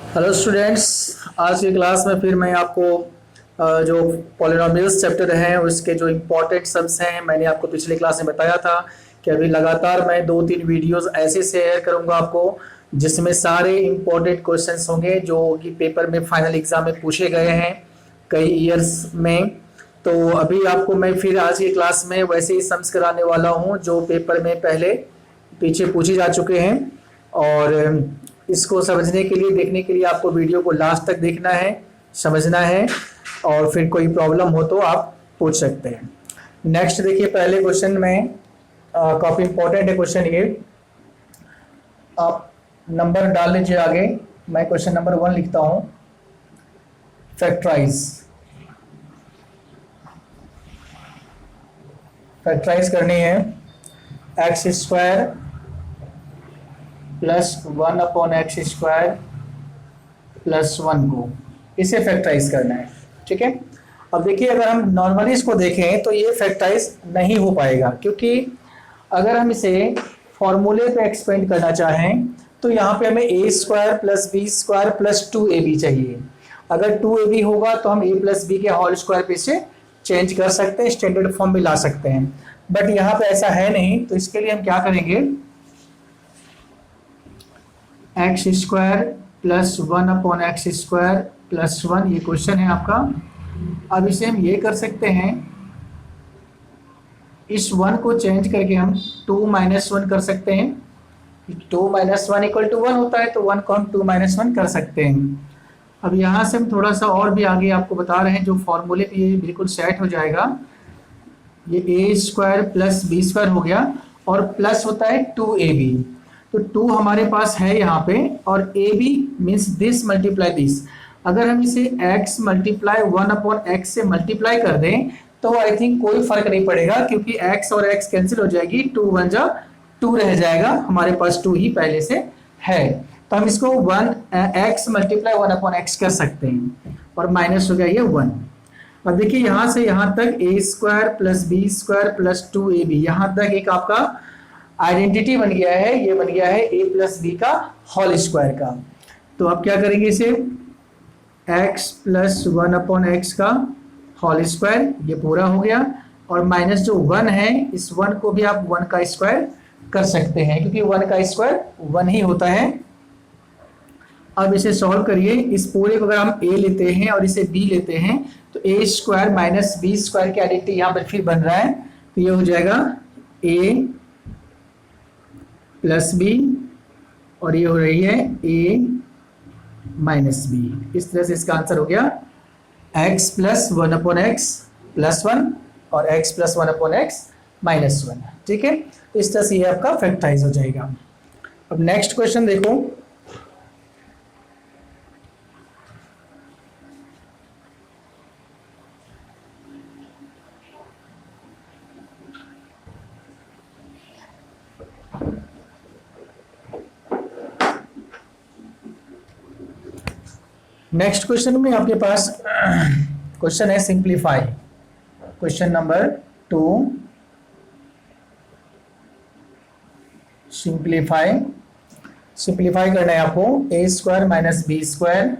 Hello students. आज की class में फिर मैं आपको जो पॉलिनोमियल्स चैप्टर हैं उसके जो इम्पोर्टेंट सम्स हैं, मैंने आपको पिछले क्लास में बताया था कि अभी लगातार मैं 2-3 वीडियोस ऐसे शेयर करूंगा आपको जिसमें सारे इम्पोर्टेंट क्वेश्चंस होंगे जो कि पेपर में फाइनल एग्जाम में पूछे गए हैं कई ईयर्स में। तो अभी आपको मैं फिर आज की क्लास में वैसे ही सम्स कराने वाला हूं जो पेपर में पहले पीछे पूछे जा चुके हैं। और इसको समझने के लिए, देखने के लिए आपको वीडियो को लास्ट तक देखना है, समझना है, और फिर कोई प्रॉब्लम हो तो आप पूछ सकते हैं। नेक्स्ट देखिए, पहले क्वेश्चन में काफ़ी इंपॉर्टेंट है क्वेश्चन ये। आप नंबर डाल लीजिए आगे। मैं क्वेश्चन नंबर 1 लिखता हूँ। फैक्टराइज करनी है x square plus 1/x² plus 1 को, इसे फैक्टराइज करना है। ठीक है। अब देखिए, अगर हम नॉर्मली इसको देखें तो ये फैक्टराइज नहीं हो पाएगा, क्योंकि अगर हम इसे फॉर्मूले पे एक्सपेंड करना चाहें तो यहाँ पे हमें a² plus b² plus 2ab चाहिए। अगर 2ab होगा तो हम a प्लस b के होल स्क्वायर पे इसे चेंज कर सकते हैं, स्टैंडर्ड फॉर्म में ला सकते हैं। बट यहाँ पे ऐसा है नहीं, तो इसके लिए हम क्या करेंगे, x² प्लस 1/x² प्लस 1, ये क्वेश्चन है आपका। अब इसे हम ये कर सकते हैं, इस 1 को चेंज करके हम 2 - 1 कर सकते हैं। 2 - 1 = 1 होता है, तो 1 को हम 2 - 1 कर सकते हैं। अब यहाँ से हम थोड़ा सा और भी आगे आपको बता रहे हैं, जो फॉर्मूले पे ये बिल्कुल सेट हो जाएगा। ये a² प्लस b² हो गया, और प्लस होता है 2ab। तो 2 हमारे पास है यहाँ पे, और ab means this multiply this. अगर हम इसे x मल्टीप्लाई 1/x से मल्टीप्लाई कर दें तो आई थिंक कोई फर्क नहीं पड़ेगा, क्योंकि x और x कैंसिल हो जाएगी, 2 × 1 = 2 रह जाएगा, हमारे पास 2 ही पहले से है। तो हम इसको 1x मल्टीप्लाई 1/x कर सकते हैं, और माइनस हो गया ये 1। अब देखिए, यहाँ से यहाँ तक a² plus b² plus 2ab, यहाँ तक एक आपका आइडेंटिटी बन गया है। ये बन गया है a प्लस b का होल स्क्वायर का। तो आप क्या करेंगे, इसे x प्लस 1/x का होल स्क्वायर, ये पूरा हो गया, और माइनस जो 1 है, इस 1 को भी आप 1 का स्क्वायर कर सकते हैं, क्योंकि 1 का स्क्वायर 1 ही होता है। अब इसे सॉल्व करिए। इस पूरे को अगर हम a लेते हैं और इसे b लेते हैं तो a² माइनस b² की आइडेंटिटी यहाँ पर फिर बन रहा है, तो ये हो जाएगा a प्लस b, और ये हो रही है a माइनस b। इस तरह से इसका आंसर हो गया x प्लस 1/x प्लस 1 और x प्लस 1/x माइनस 1। ठीक है, तो इस तरह से ये आपका फैक्टराइज हो जाएगा। अब नेक्स्ट क्वेश्चन देखो। नेक्स्ट क्वेश्चन में आपके पास क्वेश्चन है सिंप्लीफाई। क्वेश्चन नंबर 2, सिंप्लीफाई करना है आपको। a² minus b²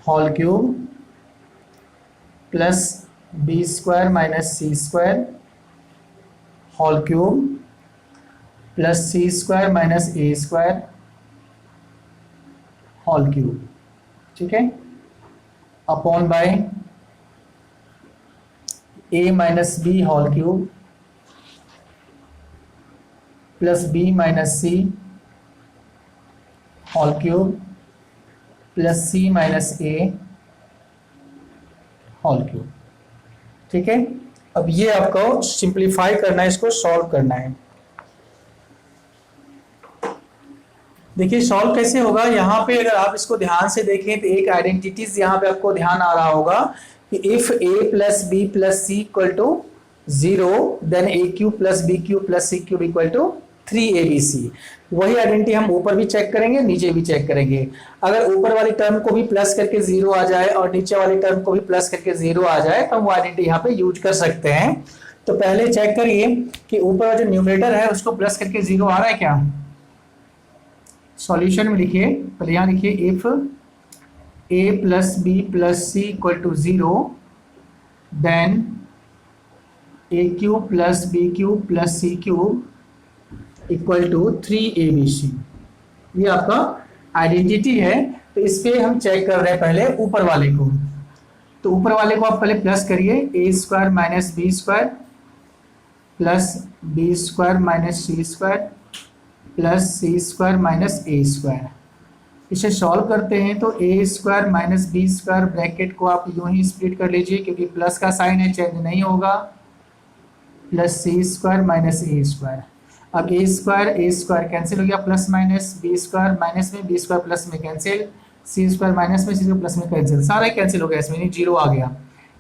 whole cube plus b² minus c² whole cube plus c² minus a² whole cube. ठीक है, upon by a minus b whole cube plus b minus c whole cube plus c minus a whole cube. ठीक है, अब ये आपको simplify करना है, इसको सॉल्व करना है। देखिए सॉल्व कैसे होगा, यहाँ पे अगर आप इसको ध्यान से देखें तो एक आइडेंटिटीज यहाँ पे आपको ध्यान आ रहा होगा कि if a plus b plus c equal to 0 then a³ plus b³ plus c³ equal to 3abc। वही आइडेंटिटी हम ऊपर भी चेक करेंगे, नीचे भी चेक करेंगे। अगर ऊपर वाली टर्म को भी प्लस करके 0 आ जाए और नीचे वाली टर्म को भी प्लस करके 0 आ जाए तो हम वो आइडेंटिटी यहाँ पे यूज कर सकते हैं। तो पहले चेक करिए कि ऊपर जो न्यूमरेटर है उसको प्लस करके 0 आ रहा है क्या। सॉल्यूशन में लिखिए, पहले यहाँ लिखिए if a plus b plus c equal to 0 then a cube plus b cube plus c cube equal to 3abc। ये आपका आइडेंटिटी है। तो इस पे हम चेक कर रहे हैं पहले ऊपर वाले को। तो ऊपर वाले को आप पहले प्लस करिए, a square minus b square plus b square minus c square plus c square minus a square. इसे सॉल्व करते हैं तो a square minus b square bracket को आप यूं ही स्प्लिट कर लीजिए क्योंकि प्लस का साइन है, चेंज नहीं होगा, plus c square minus a square. अब ए स्क्वायर कैंसिल हो गया, plus minus b square minus में बी स्क्वायर प्लस में कैंसिल, सी स्क्वायर माइनस में सी स्क्वायर प्लस में कैंसिल, सारा कैंसिल हो गया, इसमें जीरो आ गया।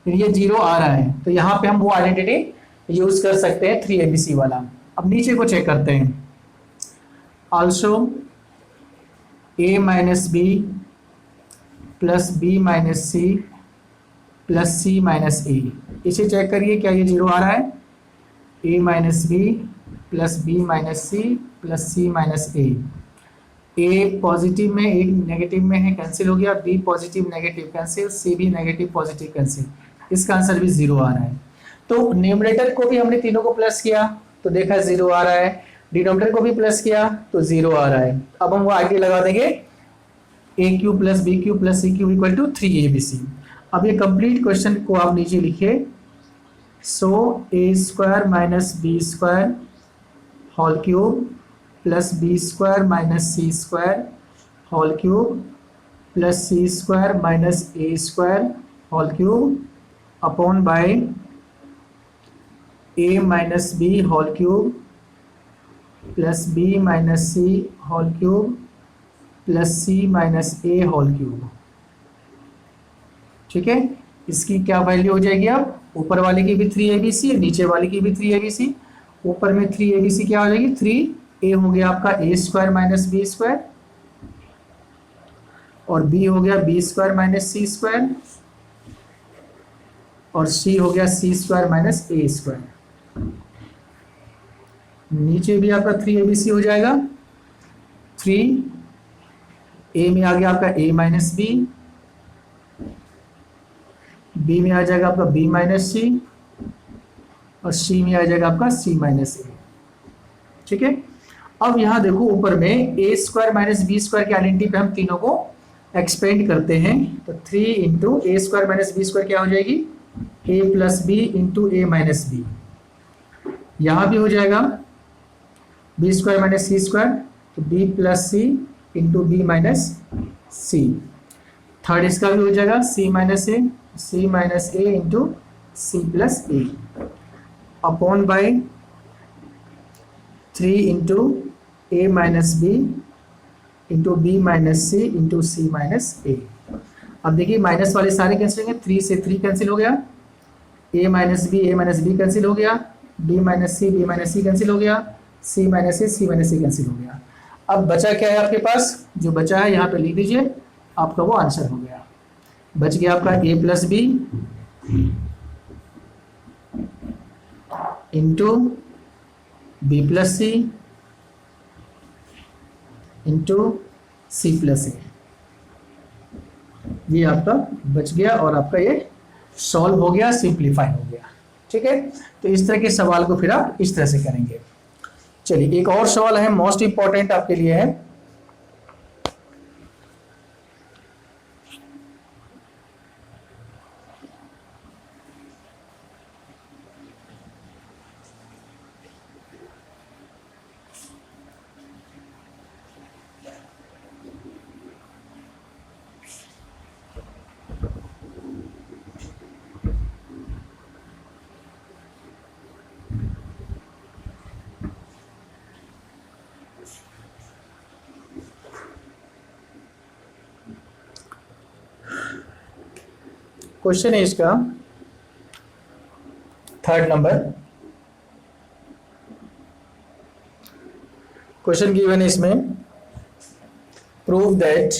फिर ये जीरो आ रहा है तो यहाँ पे हम वो आइडेंटिटी यूज कर सकते हैं 3abc वाला। अब नीचे को चेक करते हैं, also a minus b plus b minus c plus c minus a. इसे चेक करिए क्या ये जीरो आ रहा है, a minus b plus b minus c plus c minus a. A positive में एक नेगेटिव में है, कैंसिल हो गया, b positive negative cancel, c भी नेगेटिव पॉजिटिव कैंसिल, इसका आंसर भी जीरो आ रहा है। तो न्यूमरेटर को भी हमने तीनों को प्लस किया तो देखा जीरो आ रहा है, डिनोमिनेटर को भी प्लस किया तो जीरो आ रहा है। अब हम वो आगे लगा देंगे a cube plus b cube plus c cube equal to 3abc। अब ये कंप्लीट क्वेश्चन को आप नीचे लिखिए, so a square minus b square whole cube plus b square minus c square whole cube plus c square minus a square whole cube upon by a minus b whole cube plus b minus c whole cube plus c minus a whole cube. ठीक है, इसकी क्या value हो जाएगी, अब ऊपर वाले की भी 3abc, नीचे वाले की भी 3abc। ऊपर में 3abc क्या हो जाएगी, 3a हो गया आपका ए स्क्वायर माइनस बी स्क्वायर और b हो गया B square minus c square और c हो गया सी स्क्वायर माइनस ए स्क्वायर। नीचे भी आपका 3abc हो जाएगा, 3a में आ गया आपका a माइनस बी, b में आ जाएगा आपका b माइनस सी और c में आ जाएगा आपका c माइनस ए। ठीक है, अब यहाँ देखो ऊपर में a square minus b square की आइडेंटिटी पे हम तीनों को एक्सपेंड करते हैं तो 3 into a square minus b square क्या हो जाएगी, a plus b into a minus b. यहाँ भी हो जाएगा b square minus c square तो b plus c into b minus c. Third इसका भी हो जाएगा c minus a into c plus a upon by 3 into a minus b into b minus c into c minus a. अब देखिए minus वाले सारे cancel होंगे, 3 से 3 कैंसिल हो गया, ए माइनस बी कैंसिल हो गया, बी माइनस सी कैंसिल हो गया, सी माइनस ए कैंसिल हो गया। अब बचा क्या है आपके पास, जो बचा है यहाँ पे लिख दीजिए, आपका वो आंसर हो गया। बच गया आपका a plus b into b plus c into c plus a. ये आपका बच गया और आपका ये सॉल्व हो गया, सिंप्लीफाई हो गया। ठीक है, तो इस तरह के सवाल को फिर आप इस तरह से करेंगे। चलिए एक और सवाल है, मोस्ट इंपॉर्टेंट आपके लिए है। क्वेश्चन है इसका 3rd नंबर। क्वेश्चन गिवन है इसमें, प्रूव दैट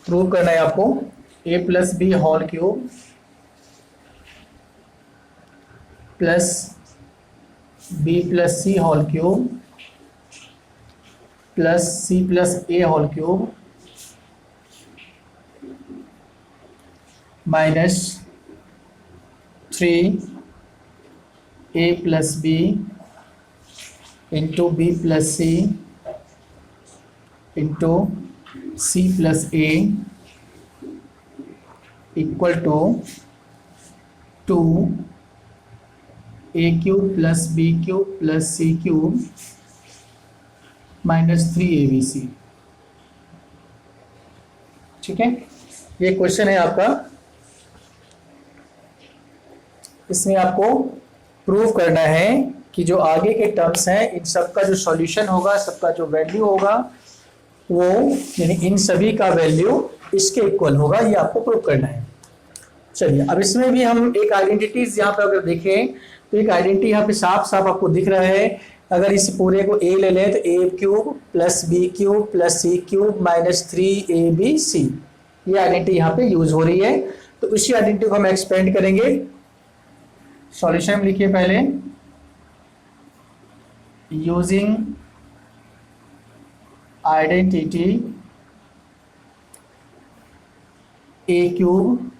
प्रूव करना है आपको a plus b whole cube plus b plus c whole cube plus c plus a whole cube minus 3 a plus b into b plus c into c plus a equal to 2 a cube plus b cube plus c cube minus 3 a b c. ठीक है, ये question है आपका। इसमें आपको prove करना है कि जो आगे के टर्म्स हैं इन सब का जो सॉल्यूशन होगा, सबका जो वैल्यू होगा वो यानी इन सभी का वैल्यू इसके इक्वल होगा, ये आपको प्रूव करना है। चलिए, अब इसमें भी हम एक आइडेंटिटीज यहाँ पे अगर देखें तो एक आइडेंटिटी यहाँ पे साफ साफ आपको दिख रहा है। अगर इस पूरे को ए ले लें तो a cube plus b cube plus c cube minus 3 a b c, ये आइडेंटिटी यहाँ पे यूज हो रही है। तो इसी आइडेंटिटी को हम एक्सपेंड करेंगे। सॉल्यूशन लिखिए पहले, using identity a cube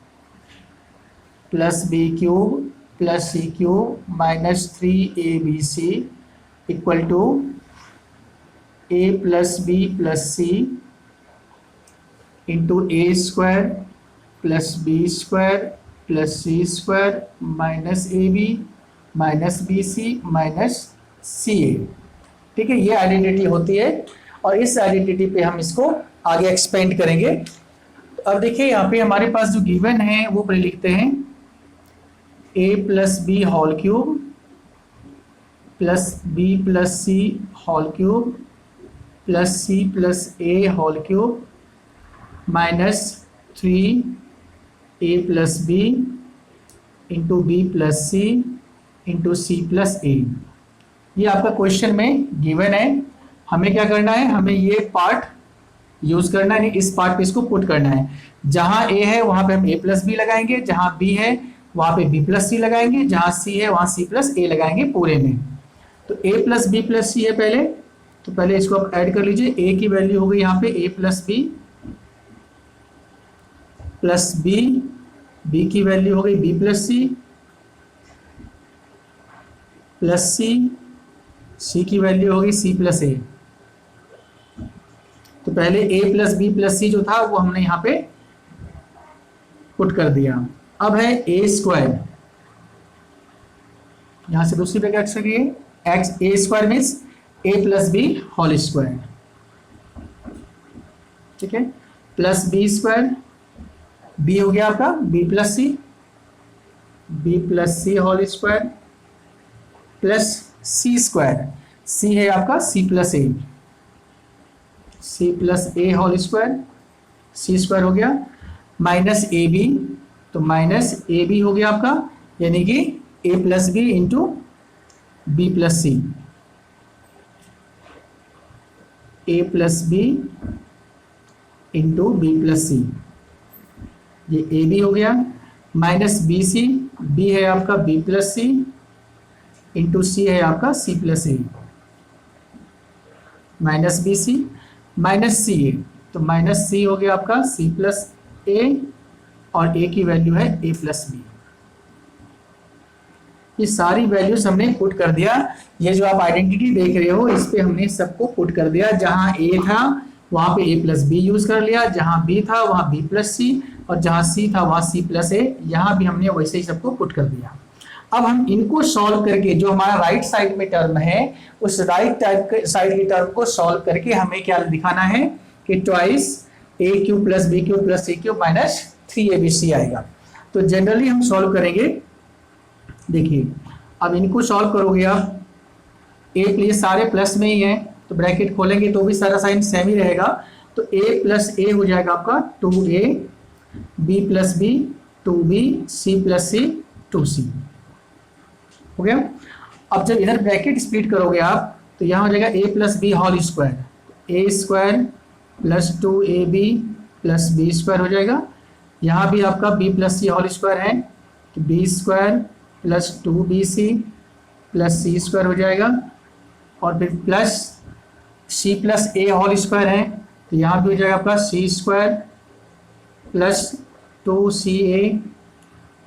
plus b cube plus c cube minus 3 a b c equal to a plus b plus c into a square plus b square plus c square minus a b minus b c minus c a. ठीक है, ये identity होती है और इस identity पे हम इसको आगे एक्सपेंड करेंगे। अब देखिए यहाँ पे हमारे पास जो गिवन है वो पहले लिखते हैं, a plus b whole cube plus b plus c whole cube plus c plus a whole cube minus 3 a plus b into b plus c into c plus a. ये आपका क्वेश्चन में given है। हमें क्या करना है, हमें ये पार्ट यूज करना है, इस पार्ट पे इसको पुट करना है। जहां ए है वहां पे हम ए प्लस बी लगाएंगे, जहां बी है वहां पे बी प्लस सी लगाएंगे, जहां सी है वहां सी प्लस ए लगाएंगे पूरे में। तो ए प्लस बी प्लस सी है पहले, तो पहले इसको आप ऐड कर लीजिए। ए की वैल्यू हो गई यहाँ पे a plus b plus b, b की वैल्यू हो गई b plus c plus c, c की वैल्यू हो गई सी प्लस ए। तो पहले a plus b plus c जो था वो हमने यहाँ पे पुट कर दिया। अब है ए स्क्वायर, यहां से दूसरी ब्रैकेट से लिए x, a square means a plus b whole square. ठीक है, प्लस बी स्क्वायर, बी हो गया आपका b plus c, b plus c whole square plus c square, c है आपका c plus a, c plus a whole square, c square हो गया minus a b, तो माइनस ए बी हो गया आपका यानी कि a plus b into b plus c, a plus b into b plus सी, ये ए बी हो गया माइनस बी सी, बी है आपका बी प्लस सी इंटू सी है आपका सी प्लस ए, minus b c minus c ए, तो माइनस सी हो गया आपका सी प्लस ए और ए की वैल्यू है ए प्लस बी। ये सारी वैल्यूज हमने पुट कर दिया। ये जो आप आइडेंटिटी देख रहे हो इस पे हमने सबको पुट कर दिया। जहां ए था वहां पे ए प्लस बी यूज कर लिया, जहां बी था वहां बी प्लस सी और जहां सी था वहां सी प्लस ए, यहां भी हमने वैसे ही सबको पुट कर दिया। अब हम इनको सॉल्व करके जो हमारा राइट साइड में टर्म है उस राइट साइड की टर्म को सॉल्व करके हमें क्या दिखाना है कि twice a cube plus b cube plus c cube minus 3abc आएगा। तो जनरली हम सॉल्व करेंगे। देखिए अब इनको सॉल्व करोगे आप, ए ये सारे प्लस में ही है तो ब्रैकेट खोलेंगे तो भी सारा साइन सेम ही रहेगा। तो a प्लस ए हो जाएगा आपका 2a, b plus b 2b, c plus c 2c हो गया। अब जब इधर ब्रैकेट स्प्लिट करोगे आप तो यहाँ हो जाएगा a plus b whole square, a square plus 2ab plus b square हो जाएगा। यहाँ भी आपका b plus c whole square है तो b square plus 2bc plus c square हो जाएगा, और फिर plus c plus a whole square है, तो यहाँ भी हो जाएगा आपका सी स्क्वायर प्लस 2ca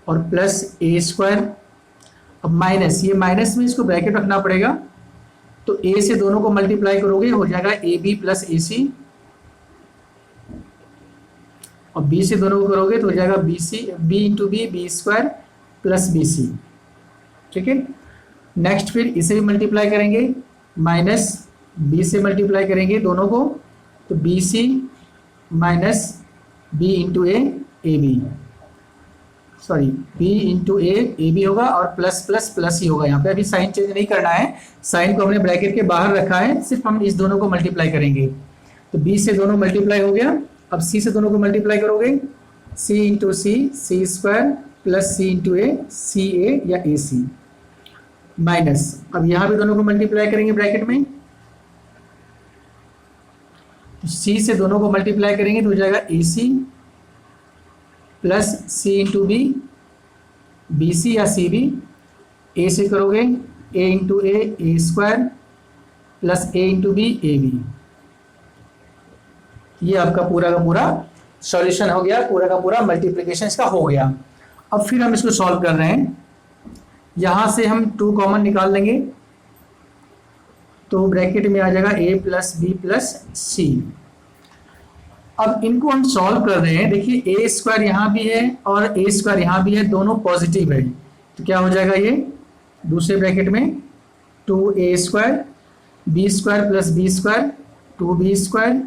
और प्लस ए स्क्वायर। अब माइनस, ये माइनस में इसको ब्रैकेट रखना पड़ेगा, तो ए से दोनों को मल्टीप्लाई करोगे हो जाएगा ए बी प्लस ए सी, और बी से दोनों को करोगे तो हो जाएगा b c, b into b, b square plus b c. ठीक है, नेक्स्ट फिर इसे भी मल्टीप्लाई करेंगे, माइनस बी से मल्टीप्लाई करेंगे दोनों को, तो b c minus b into a b, sorry b into a b होगा, और प्लस प्लस प्लस ही होगा। यहाँ पे अभी साइन चेंज नहीं करना है, साइन को हमने ब्रैकेट के बाहर रखा है, सिर्फ हम इस दोनों को मल्टीप्लाई करेंगे। तो बी से दोनों मल्टीप्लाई हो गया, अब सी से दोनों को मल्टीप्लाई करोगे, सी इंटू सी, सी स्क्वायर प्लस सी इंटू ए, सी ए या ए सी, माइनस अब यहाँ भी दोनों को मल्टीप्लाई करेंगे ब्रैकेट में, तो सी से दोनों को मल्टीप्लाई करेंगे तो हो जाएगा a c plus c into b, b c या सी बी, ए से करोगे a into a square plus a into b a b. ये आपका पूरा का पूरा सॉल्यूशन हो गया, पूरा का पूरा मल्टीप्लिकेशन इसका हो गया। अब फिर हम इसको सॉल्व कर रहे हैं, यहां से हम 2 कॉमन निकाल लेंगे, तो ब्रैकेट में आ जाएगा a प्लस बी प्लस सी। अब इनको हम सॉल्व कर रहे हैं, देखिए ए स्क्वायर यहाँ भी है और ए स्क्वायर यहाँ भी है, दोनों पॉजिटिव है, तो क्या हो जाएगा ये दूसरे ब्रैकेट में 2a square b square plus b square 2b square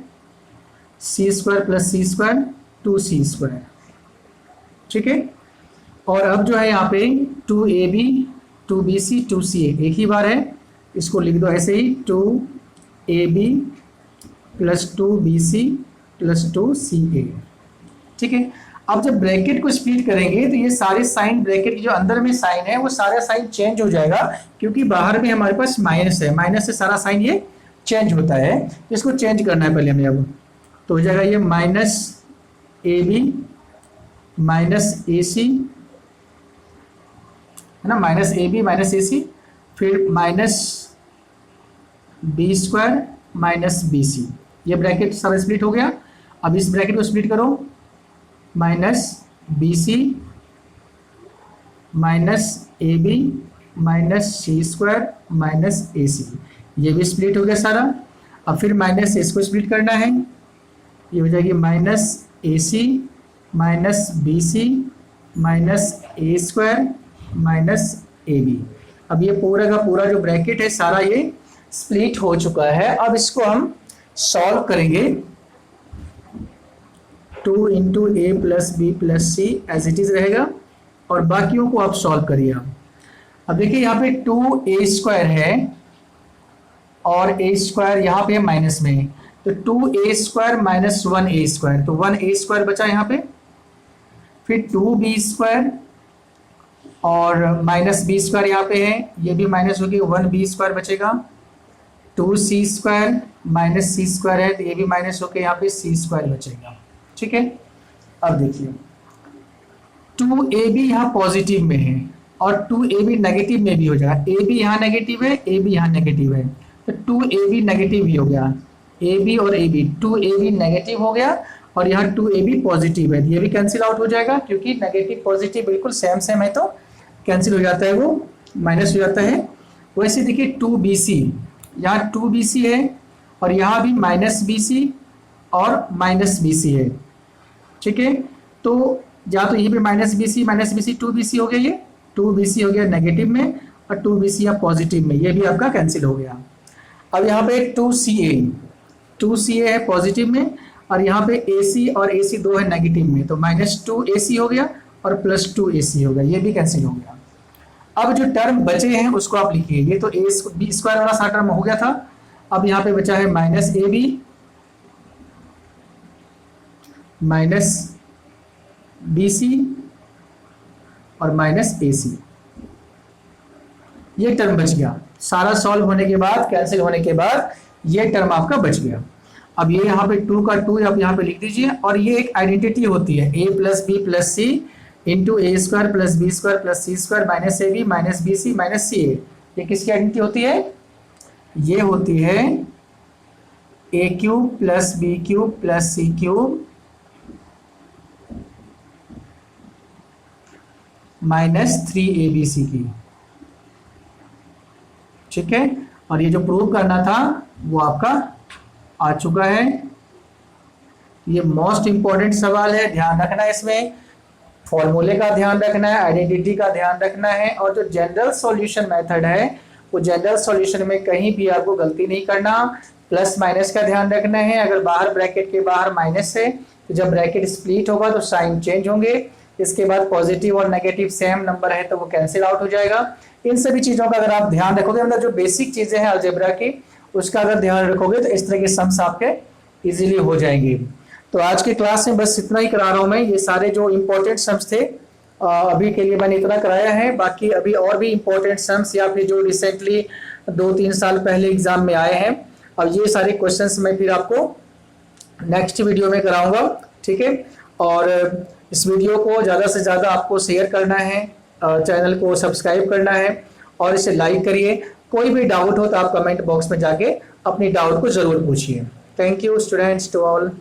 c square plus c square 2c square. ठीक है, और अब जो है यहाँ पे 2ab 2bc 2ca एक ही बार है, इसको लिख दो ऐसे ही 2ab plus 2bc plus 2ca। ठीक है, अब जब ब्रैकेट को स्प्लिट करेंगे तो ये सारे साइन, ब्रैकेट के जो अंदर में साइन है वो सारा साइन चेंज हो जाएगा, क्योंकि बाहर में हमारे पास माइनस है, माइनस से सारा साइन ये चेंज होता है, इसको चेंज करना है पहले हमें। अब तो हो जाएगा ये minus a b minus a c, है ना, minus a b minus a c, फिर minus b square minus b c, ये ब्रैकेट सब स्प्लिट हो गया। अब इस ब्रैकेट को स्प्लिट करो, minus b c minus a b minus c square minus a c, ये भी स्प्लिट हो गया सारा। अब फिर माइनस इसको स्प्लिट करना है, ये हो जाएगी minus a c minus b c minus a square minus a b. अब ये पूरा का पूरा जो ब्रैकेट है सारा ये स्प्लिट हो चुका है। अब इसको हम सॉल्व करेंगे, 2 into a plus b plus c as it is रहेगा, और बाकियों को आप सॉल्व करिए। अब देखिए यहाँ पे 2a स्क्वायर है और a स्क्वायर यहाँ पे माइनस में है, तो 2a square minus 1a square, तो 1a स्क्वायर बचा यहाँ पे, फिर 2b स्क्वायर और माइनस बी स्क्वायर यहाँ पे है, ये भी माइनस होगी, 1b स्क्वायर बचेगा, 2c square minus c square है, तो ये भी माइनस होकर यहाँ पे c स्क्वायर बचेगा। ठीक है, अब देखिए 2ab यहाँ पॉजिटिव में है और 2ab नेगेटिव में भी हो जाएगा, ab यहाँ नेगेटिव है, ab यहाँ नेगेटिव है, तो 2ab नेगेटिव भी हो गया, ab और ab 2ab नेगेटिव हो गया और यहाँ 2ab पॉजिटिव है, ये भी कैंसिल आउट हो जाएगा, क्योंकि नेगेटिव पॉजिटिव बिल्कुल सेम सेम है तो कैंसिल हो जाता है, वो माइनस हो जाता है। वैसे देखिए 2bc, यहाँ 2bc है और यहाँ भी माइनस bc और माइनस bc है। ठीक है, तो या तो ये भी माइनस bc 2bc हो गया, ये 2bc हो गया नेगेटिव में और 2bc या पॉजिटिव में, ये भी आपका कैंसिल हो गया। अब यहाँ पे 2ca है पॉजिटिव में और यहाँ पे ac और ac दो है नेगेटिव में, तो माइनस 2ac हो गया और प्लस 2ac हो गया, ये भी कैंसिल हो गया। अब जो टर्म बचे हैं उसको आप लिखिए, ये तो a स्क्वायर वाला सारा टर्म हो गया था, अब यहाँ पे बचा है माइनस ab माइनस bc और माइनस ac, ये टर्म बच गया। सारा सॉल्व होने के बाद, कैंसिल होने के बाद ये टर्म आपका बच गया। अब ये यहाँ पे 2 का 2 आप यहाँ पे लिख दीजिए, और ये एक आइडेंटिटी होती है a plus b plus c into a square plus b square plus c square minus a b minus b c minus c a, ये किसकी आइडेंटिटी होती है? ये होती है a cube plus b cube plus c cube minus 3abc की। ठीक है, और ये जो प्रूव करना था वो आपका आ चुका है। ये मोस्ट इंपॉर्टेंट सवाल है, ध्यान रखना है, इसमें फॉर्मूले का ध्यान रखना है, आइडेंटिटी का ध्यान रखना है, और जो जनरल सॉल्यूशन मेथड है वो जनरल सॉल्यूशन में कहीं भी आपको गलती नहीं करना। प्लस माइनस का ध्यान रखना है, अगर बाहर ब्रैकेट के बाहर माइनस है तो जब ब्रैकेट स्प्लिट होगा तो साइन चेंज होंगे। इसके बाद पॉजिटिव और नेगेटिव सेम नंबर है तो वो कैंसिल आउट हो जाएगा। इन सभी चीजों का अगर आप ध्यान रखोगे, मतलब जो बेसिक चीजें हैं अलजेब्रा की उसका अगर ध्यान रखोगे तो इस तरह के सम्स आपके इजीली हो जाएंगे। तो आज की क्लास में बस इतना ही करा रहा हूं मैं, ये सारे जो इंपॉर्टेंट सम्स थे अभी के लिए मैंने इतना कराया है। बाकी अभी और भी इंपॉर्टेंट सम्स या फिर जो रिसेंटली 2-3 साल पहले एग्जाम में आए हैं, अब ये सारे क्वेश्चंस मैं फिर आपको नेक्स्ट वीडियो में कराऊंगा। ठीक है, और इस वीडियो को ज़्यादा से ज़्यादा आपको शेयर करना है, चैनल को सब्सक्राइब करना है और इसे लाइक करिए। कोई भी डाउट हो तो आप कमेंट बॉक्स में जाके अपनी डाउट को ज़रूर पूछिए। Thank you students to all.